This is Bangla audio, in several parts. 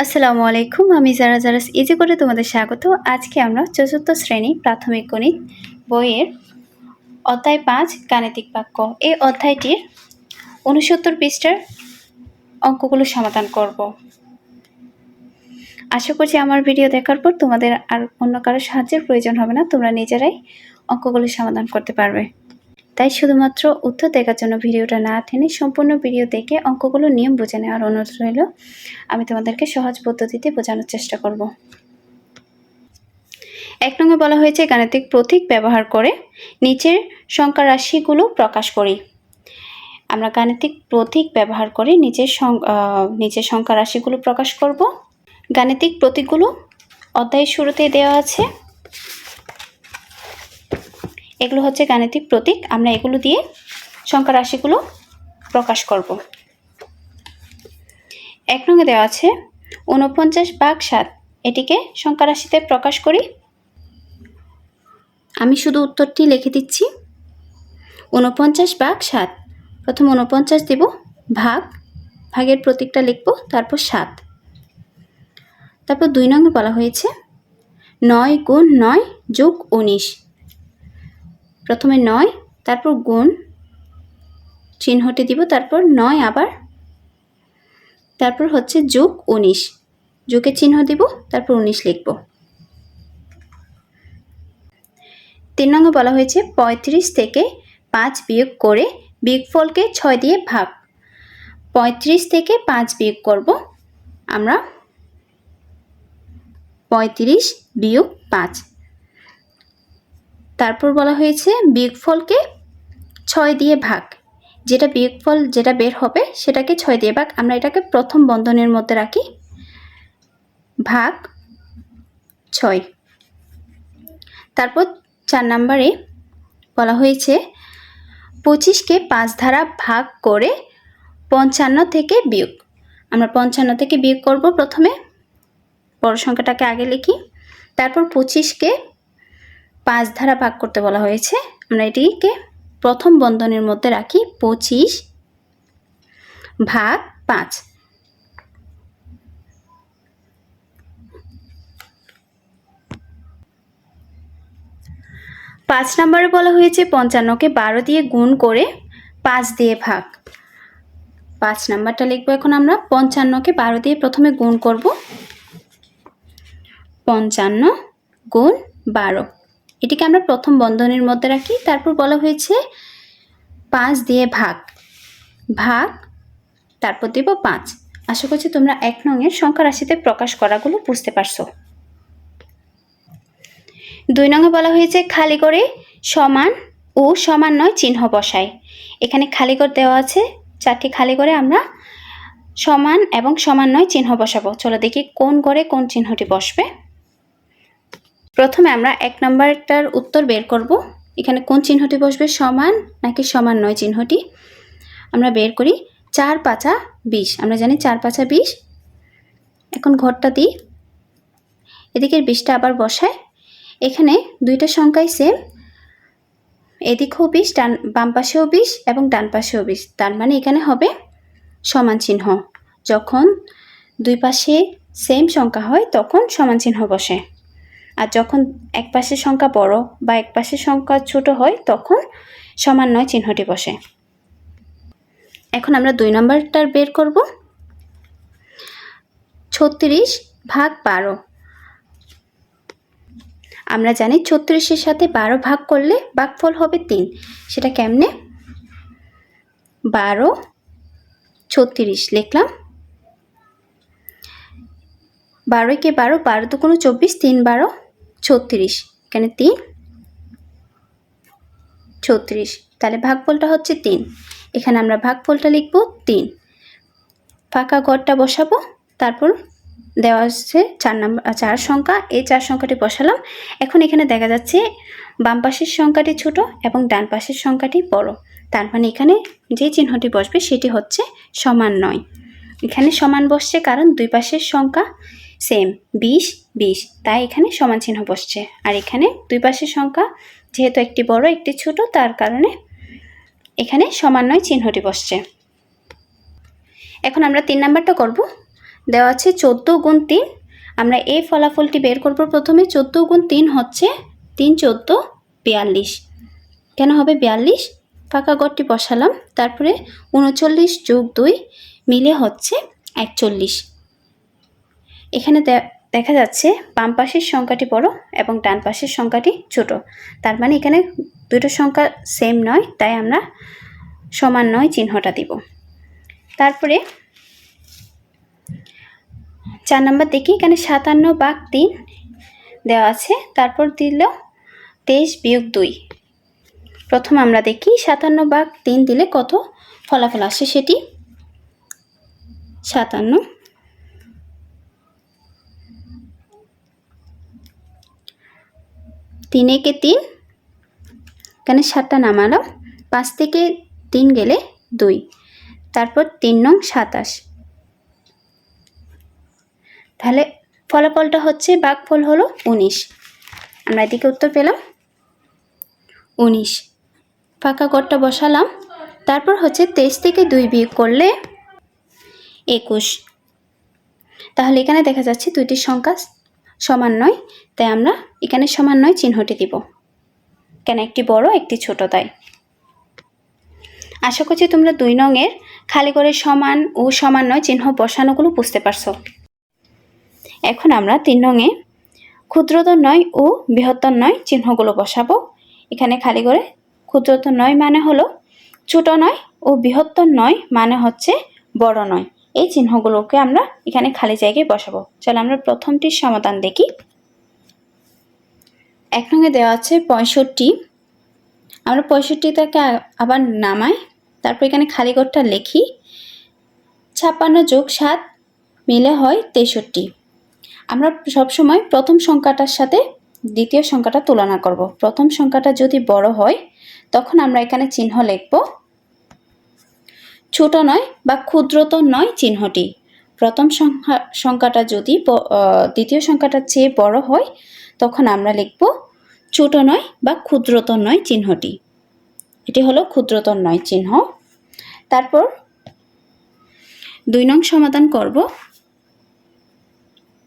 আসসালামু আলাইকুম। আমি যারা ইজি করে তোমাদের স্বাগত। আজকে আমরা চতুর্থ শ্রেণী প্রাথমিক গণিত বইয়ের অধ্যায় 5 গাণিতিক বাক্য এই অধ্যায়টির 69 পৃষ্ঠার অঙ্কগুলো সমাধান করব। আশা করছি আমার ভিডিও দেখার পর তোমাদের আর অন্য কারো সাহায্যের প্রয়োজন হবে না, তোমরা নিজেরাই অঙ্কগুলো সমাধান করতে পারবে। তাই শুধুমাত্র উত্তর দেখার জন্য ভিডিওটা না টেনে সম্পূর্ণ ভিডিও দেখে অঙ্কগুলো নিয়ম বুঝে নেওয়ার অনুরোধ রইল। আমি তোমাদেরকে সহজ পদ্ধতিতে বোঝানোর চেষ্টা করব। 1 নং বলা হয়েছে গাণিতিক প্রতীক ব্যবহার করে নিচের সংখ্যা রাশিগুলো প্রকাশ করি। আমরা গাণিতিক প্রতীক ব্যবহার করে নিচের সংখ্যা রাশিগুলো প্রকাশ করব। গাণিতিক প্রতীকগুলো অধ্যায়ের শুরুতে দেওয়া আছে। এগুলো হচ্ছে গাণিতিক প্রতীক, আমরা এগুলো দিয়ে সংখ্যা রাশিগুলো প্রকাশ করব। 1 নং দেওয়া আছে 49/7, এটিকে সংখ্যা রাশিতে প্রকাশ করি। আমি শুধু উত্তরটি লিখে দিচ্ছি। 49/7, প্রথম 49 দেব, ভাগের প্রতীকটা লিখব, তারপর 7। তারপর 2 নং বলা হয়েছে 9 × 9 + 19, প্রথমে 9, তারপর গুণ চিহ্নটি দিব, তারপর 9 আবার, তারপর হচ্ছে +19, যোগের চিহ্ন দিব, তারপর 19 লিখব। 3 নং বলা হয়েছে 35 থেকে 5 বিয়োগ করে বিয়োগফলকে 6 দিয়ে ভাগ। 35 থেকে 5 বিয়োগ করব আমরা, 35 বিয়োগ 5। তারপর বলা হয়েছে বিয়োগফলকে 6 দিয়ে ভাগ, বিয়োগফল যেটা বের হবে সেটাকে 6 দিয়ে ভাগ। আমরা এটাকে প্রথম বন্ধনীর মধ্যে রাখি, ভাগ 6। তারপর 4 নম্বরে বলা হয়েছে 25কে 5 দ্বারা ভাগ করে 55 থেকে বিয়োগ। আমরা 55 থেকে বিয়োগ করব, প্রথমে বড় সংখ্যাটাকে আগে লিখি, তারপর 25কে 5 দ্বারা ভাগ করতে বলা হয়েছে। আমরা এটিকে প্রথম বন্ধনীর মধ্যে রাখি, 25 ভাগ 5। পাঁচ নম্বরে বলা হয়েছে 55কে 12 দিয়ে গুণ করে 5 দিয়ে ভাগ। 5 নাম্বারটা লিখবো এখন আমরা। 55কে 12 দিয়ে প্রথমে গুণ করব, 55 × 12, এটিকে আমরা প্রথম বন্ধনীর মধ্যে রাখি। তারপর বলা হয়েছে 5 দিয়ে ভাগ, তারপর দেব 5। আশা করছি তোমরা 1 নং-এর সংখ্যা রাশিতে প্রকাশ করাগুলো বুঝতে পারছো। 2 নং বলা হয়েছে খালি করে সমান ও সমান নয় চিহ্ন বসাই। এখানে খালি ঘর দেওয়া আছে 4টি খালি করে আমরা সমান এবং সমান নয় চিহ্ন বসাবো। চলো দেখি কোন ঘরে কোন চিহ্নটি বসবে। প্রথমে আমরা 1 নম্বরটার উত্তর বের করব। এখানে কোন চিহ্নটি বসবে, সমান নাকি সমান নয় চিহ্নটি আমরা বের করি। 4 × 5 = 20, আমরা জানি 4 × 5 = 20। এখন ঘরটা দিই, এদিকের 20টা আবার বসাই। এখানে দুইটা সংখ্যাই সেম, এদিকেও 20, বাম পাশেও 20 এবং ডান পাশেও 20, তার মানে এখানে হবে সমান চিহ্ন। যখন দুই পাশে সেম সংখ্যা হয় তখন সমান চিহ্ন বসে, আর যখন এক পাশের সংখ্যা বড় বা এক পাশের সংখ্যা ছোট হয় তখন সমান নয় চিহ্নটি বসে। এখন আমরা 2 নম্বরটার বের করব। 36 ভাগ 12, আমরা জানি 36-এর সাথে 12 ভাগ করলে ভাগফল হবে 3। সেটা কেমনে, 12 36 লিখলাম। 12কে 12, 12 × 2 = 24, 3 × 12 = 36, এখানে 3 36, তাহলে ভাগফলটা হচ্ছে 3। এখানে আমরা ভাগফলটা লিখব 3, ফাঁকা ঘরটা বসাবো। তারপর দেওয়া আছে 4 সংখ্যা, এই 4 সংখ্যাটি বসালাম। এখন এখানে দেখা যাচ্ছে বাম পাশের সংখ্যাটি ছোট এবং ডান পাশের সংখ্যাটি বড়, তার মানে এখানে যে চিহ্নটি বসবে সেটি হচ্ছে সমান নয়। এখানে সমান বসছে কারণ দুই পাশের সংখ্যা সেম, 20 20, তাই এখানে সমান চিহ্ন বসছে। আর এখানে দুই পাশের সংখ্যা যেহেতু একটি বড় একটি ছোট, তার কারণে এখানে সমান নয় চিহ্নটি বসছে। এখন আমরা 3 নাম্বারটা করব। দেওয়া আছে 14 গুণ 3। আমরা এই ফলাফলটি বের করব। প্রথমে 14 গুণ 3 হচ্ছে 3 14 42। কেন হবে 42? ফাঁকা ঘরটি বসালাম, তারপরে 39 যোগ 2 মিলে হচ্ছে 41। এখানে দেখা যাচ্ছে বাম পাশের সংখ্যাটি বড় এবং ডান পাশের সংখ্যাটি ছোট, তার মানে এখানে দুটো সংখ্যা সেম নয়, তাই আমরা সমান নয় চিহ্নটা দিব। তারপরে 4 নম্বর দেখি, এখানে 57/3 দেওয়া আছে, তারপর দিল 23 বিয়োগ 2। প্রথম আমরা দেখি 57/3 দিলে কত ফলাফল আসে সেটি। 57 3 একে 3, এখানে 7টা নামালাম, 5 থেকে 3 গেলে 2, তারপর 3 নং 27। তাহলে ফলাফলটা হচ্ছে, ভাগফল হলো 19। আমরা এদিকে উত্তর পেলাম 19। ফাঁকা ঘরটা বসালাম, তারপর হচ্ছে 23 থেকে 2 বিয়োগ করলে 21। তাহলে এখানে দেখা যাচ্ছে দুইটি সংখ্যা সমান নয়, তাই আমরা এখানে সমান নয় চিহ্নটি দিব। কেন? একটি বড় একটি ছোট, তাই। আশা করছি তোমরা 2 নংয়ের খালি করে সমান ও সমান নয় চিহ্ন বসানোগুলো বুঝতে পারছো। এখন আমরা 3 নংয়ে ক্ষুদ্রতর নয় ও বৃহত্তর নয় চিহ্নগুলো বসাবো। এখানে খালি করে ক্ষুদ্রতর নয় মানে হলো ছোট নয় ও বৃহত্তর নয় মানে হচ্ছে বড় নয়। এই চিহ্নগুলোকে আমরা এখানে খালি জায়গায় বসাবো। চলো আমরা প্রথমটির সমাধান দেখি। 1 নংয়ে দেওয়া আছে 65। আমরা 65টাকে আবার নামাই, তারপর এখানে খালি ঘরটা লিখি। 56 যোগ 7 মিলে হয় 63। আমরা সবসময় প্রথম সংখ্যাটার সাথে দ্বিতীয় সংখ্যাটা তুলনা করব। প্রথম সংখ্যাটা যদি বড় হয় তখন আমরা এখানে চিহ্ন লিখব ছোট নয় বা ক্ষুদ্রতর নয় চিহ্নটি। প্রথম সংখ্যাটা যদি দ্বিতীয় সংখ্যাটার চেয়ে বড় হয় তখন আমরা লিখব ছোট নয় বা ক্ষুদ্রতর নয় চিহ্নটি। এটি হলো ক্ষুদ্রতর নয় চিহ্ন। তারপর 2 নং সমাধান করব।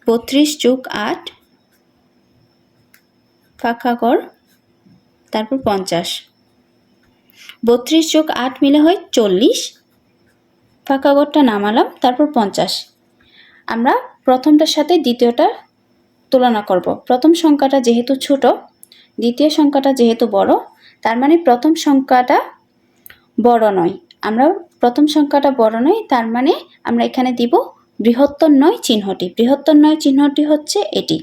32 যোগ 8 ফাঁকা ঘর, তারপর 50। 32 যোগ 8 মিলে হয় 40, ফাঁকা ঘরটা নামালাম, তারপর 50। আমরা প্রথমটার সাথে দ্বিতীয়টা তুলনা করব। প্রথম সংখ্যাটা যেহেতু ছোট, দ্বিতীয় সংখ্যাটা যেহেতু বড়, তার মানে প্রথম সংখ্যাটা বড় নয়। আমরা প্রথম সংখ্যাটা বড় নয়, তার মানে আমরা এখানে দিব বৃহত্তর নয় চিহ্নটি। বৃহত্তর নয় চিহ্নটি হচ্ছে এটি,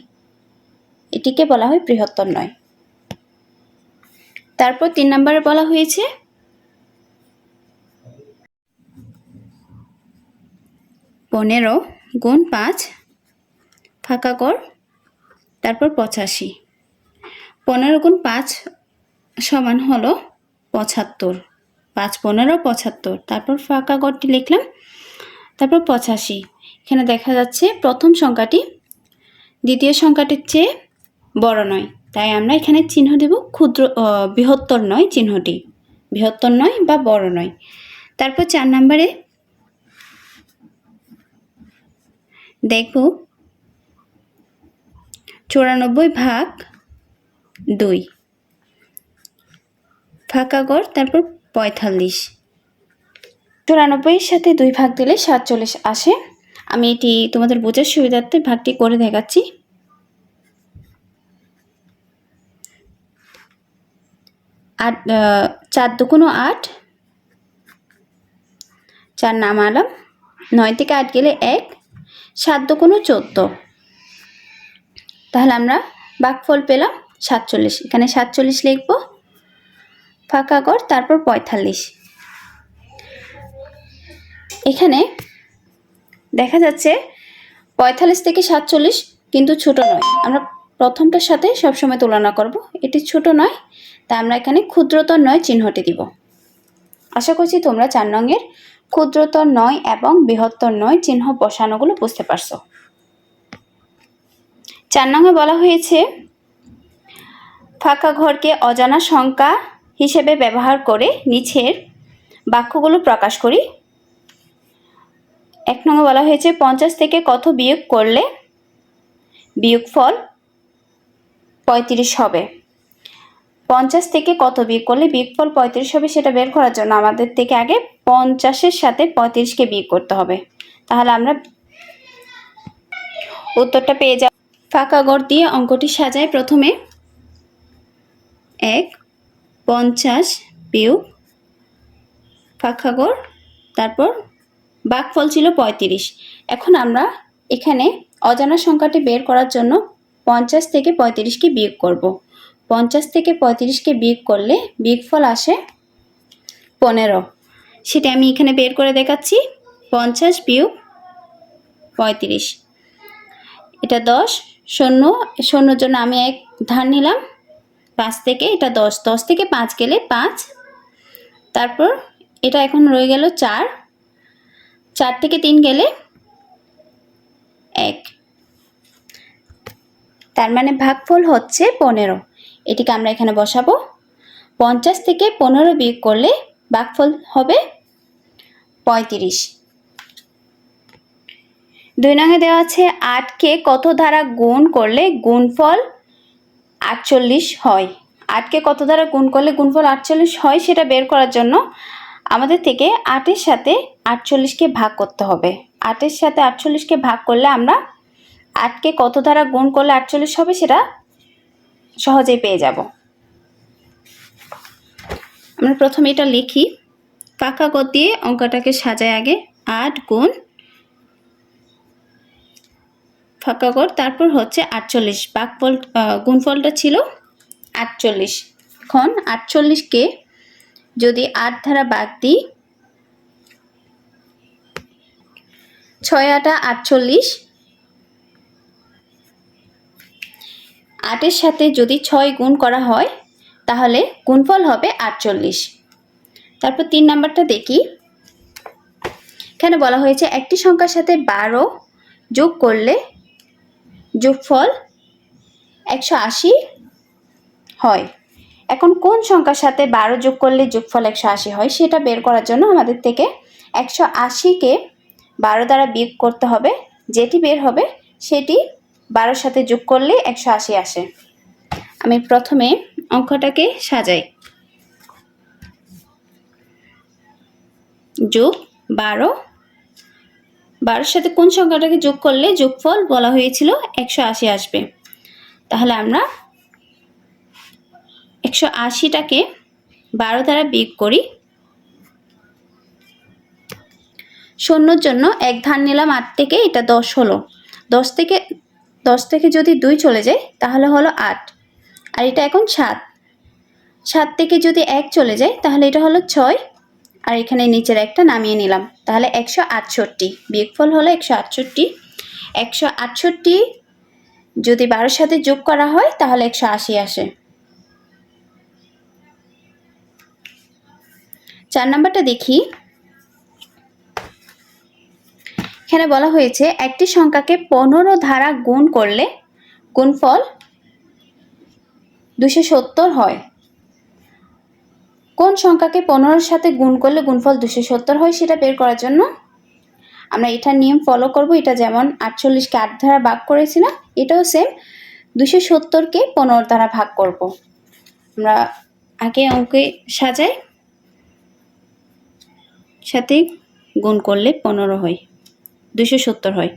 এটিকে বলা হয় বৃহত্তর নয়। তারপর 3 নম্বরে বলা হয়েছে 15 গুণ 5 ফাঁকা ঘর, তারপর 85। 15 গুণ 5 সমান হলো 75। 5 15 75, তারপর ফাঁকা ঘরটি লিখলাম, তারপর 85। এখানে দেখা যাচ্ছে প্রথম সংখ্যাটি দ্বিতীয় সংখ্যাটির চেয়ে বড় নয়, তাই আমরা এখানে চিহ্ন দেব বৃহত্তর নয় চিহ্নটি। বৃহত্তর নয় বা বড় নয়। তারপর 4 নম্বরে দেখব 94/2 ফাঁকা ঘর, তারপর 45। 94-এর সাথে 2 ভাগ দিলে 47 আসে। আমি এটি তোমাদের বোঝার সুবিধার্থে ভাগটি করে দেখাচ্ছি। 4 দুগুণ 8, 4 নামালাম, 9 থেকে 8 গেলে 1, 7 দুগুণ 14। তাহলে আমরা ভাগফল পেলাম 47। এখানে 47 লিখব, ফাঁকা ঘর, তারপর 45। এখানে দেখা যাচ্ছে 45 থেকে 47 কিন্তু ছোট নয়। আমরা প্রথমটার সাথে সবসময় তুলনা করব। এটি ছোট নয়, তাই আমরা এখানে ক্ষুদ্রতর নয় চিহ্নটি দিব। আশা করছি তোমরা 4 নংয়ের ক্ষুদ্রতর নয় এবং বৃহত্তর নয় চিহ্ন বসানোগুলো বুঝতে পারছো। 4 নংয়ে বলা হয়েছে ফাঁকা ঘরকে অজানা সংখ্যা হিসেবে ব্যবহার করে নিচের বাক্যগুলো প্রকাশ করি। 1 নং বলা হয়েছে 50 থেকে কত বিয়োগ করলে বিয়োগফল 35 হবে। 50 থেকে কত বিয়োগ করলে বিয়োগফল 35 হবে সেটা বের করার জন্য আমাদের থেকে আগে 50-এর সাথে 35-কে বিয়োগ করতে হবে। তাহলে আমরা উত্তরটা পেয়ে যাব। ফাঁকা ঘর দিয়ে অঙ্কটি সাজাই। প্রথমে 1 50 বিয়োগ ফাঁকা ঘর, তারপর ভাগফল ছিল 35। এখন আমরা এখানে অজানা সংখ্যাটি বের করার জন্য 50 থেকে 35-কে বিয়োগ করব। 50 থেকে 35-কে বিয়োগ করলে বিয়োগফল আসে 15। সেটা আমি এখানে বের করে দেখাচ্ছি। 50 বিয়োগ 35, এটা 10। শূন্যর জন্য আমি 1 ধার নিলাম 5 থেকে, এটা 10। 10 থেকে 5 গেলে 5, তারপর এটা এখন রয়ে গেল 4। 4 থেকে 3 গেলে 1, তার মানে ভাগফল হচ্ছে 15। এটিকে আমরা এখানে বসাবো। 50 থেকে 15 বিয়োগ করলে ভাগফল হবে 35। 2 নংয়ে দেওয়া আছে 8-কে কত দ্বারা গুণ করলে গুণফল 48 হয়। 8-কে কত দ্বারা গুণ করলে গুণফল 48 হয় সেটা বের করার জন্য আমাদের থেকে 8-এর সাথে 48-কে ভাগ করতে হবে। 8-এর সাথে 48-কে ভাগ করলে আমরা 8-কে কত দ্বারা গুণ করলে 48 হবে সেটা সহজেই পেয়ে যাব। আমরা প্রথমে এটা লিখি। ফাঁকা ঘর দিয়ে অঙ্কটাকে সাজাই আগে। 8 গুণ ফাঁকা ঘর, তারপর হচ্ছে 48। ভাগফল গুণফলটা ছিল 48। এখন 48-কে যদি 8 দ্বারা ভাগ দিই, 6 8 48। 8-এর সাথে যদি 6 গুণ করা হয় তাহলে গুণফল হবে 48। তারপর 3 নাম্বারটা দেখি। এখানে বলা হয়েছে একটি সংখ্যার সাথে 12 যোগ করলে যোগফল 180 হয়। এখন কোন সংখ্যার সাথে 12 যোগ করলে যোগফল 180 হয় সেটা বের করার জন্য আমাদের থেকে 180-কে 12 দ্বারা বিয়োগ করতে হবে। যেটি বের হবে সেটি 12-এর সাথে যোগ করলে 180 আসে। আমি প্রথমে অঙ্কটাকে সাজাই। যোগ 12, 12-এর সাথে কোন সংখ্যাটাকে যোগ করলে যোগফল বলা হয়েছিল 180 আসবে। তাহলে আমরা 180-টাকে 12 দ্বারা বিয়োগ করি। শূন্যর জন্য 1 ধার নিলাম 8 থেকে, এটা 10 হলো। 10 থেকে যদি 2 চলে যায় তাহলে হলো 8, আর এটা এখন 7। 7 থেকে যদি 1 চলে যায় তাহলে এটা হলো 6, আর এখানে নিচের একটা নামিয়ে নিলাম। তাহলে 168, বিয়োগফল হলো 168। 168 যদি 12-এর সাথে যোগ করা হয় তাহলে 180 আসে। 4 নাম্বারটা দেখি। এখানে বলা হয়েছে একটি সংখ্যাকে 15 দ্বারা গুণ করলে গুণফল 270 হয়। কোন সংখ্যাকে 15-এর সাথে গুণ করলে গুণফল 270 হয় সেটা বের করার জন্য আমরা এটার নিয়ম ফলো করব। এটা যেমন 48-কে 8 দ্বারা ভাগ করেছি না, এটাও সেম 270-কে 15 দ্বারা ভাগ করব। আমরা আগে অঙ্কে সাজাই, সাথে গুণ করলে 15 হয়, 270 হয়।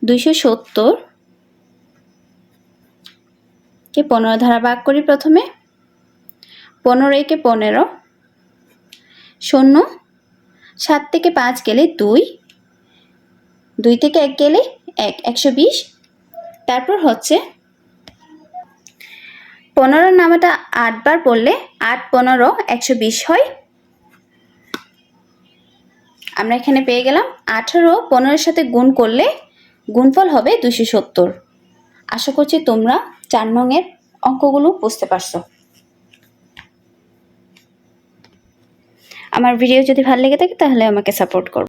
270-কে 15 দ্বারা ভাগ করি। প্রথমে 15-কে 15, শূন্য, 7 থেকে 5 গেলে 2, 2 থেকে 1 গেলে 1, 120। তারপর হচ্ছে 15-র নামাটা 8 বার পড়লে 8 15 120 হয়। আমরা এখানে পেয়ে গেলাম 18 15-এর সাথে গুণ করলে গুণফল হবে 270। আশা করছি তোমরা 4 নংয়ের অঙ্কগুলো বুঝতে পারছো। আমার ভিডিও যদি ভালো লেগে থাকে তাহলে আমাকে সাপোর্ট করো।